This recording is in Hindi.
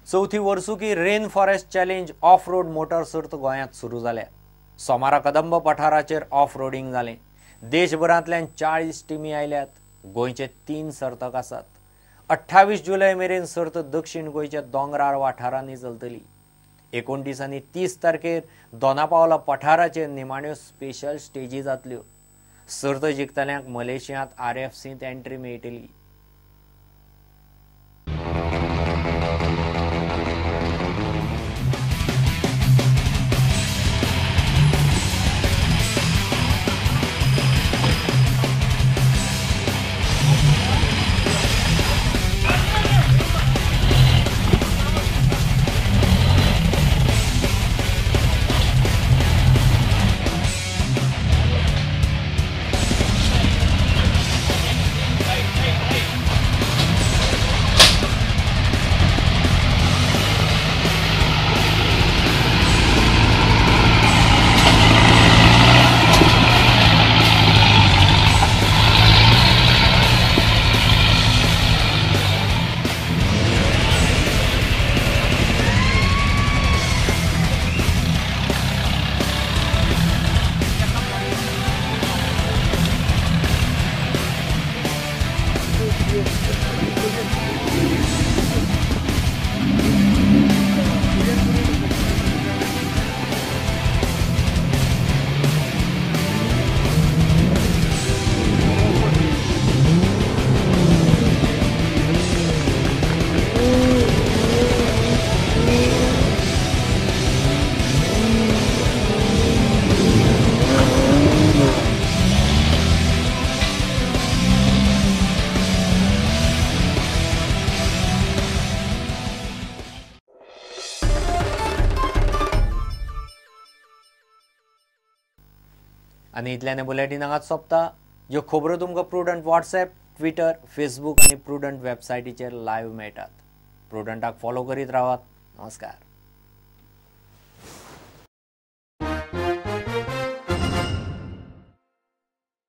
चौथी वर्सुकी rain forest challenge of road motor सर्त गोंयांत सुरू जाल्या। सोमारा कदंब पठाराचेर ऑफ रोडिंग जालें। देशभरांतल्यान 40 टिमी आयल्यात। गोंयचे 3 सर्तक आसात। 28 जुलय मेरेन सर्त दक्षिण गोंयच्या दोंगराळ वाठारांनी चलतली। 29 आनी 30 तारखेर दोनापावला पठाराचेर निमाण्यो स्पेशल स्टेजी जातल्यो। सर्त जिखतल्यांक मलेशियांत RFCंत एंट्री मेळटली। आनी इतल्यान बुलेटिन हांगाच सोंपता। ह्यो खबरो तुमकां प्रुडंट व्हॉट्सएप, ट्विटर, फेसबूक आनी प्रुडंट वेबसायटीचेर लायव्ह मेळटात। प्रुडंटाक फॉलो करीत रावात। नमस्कार।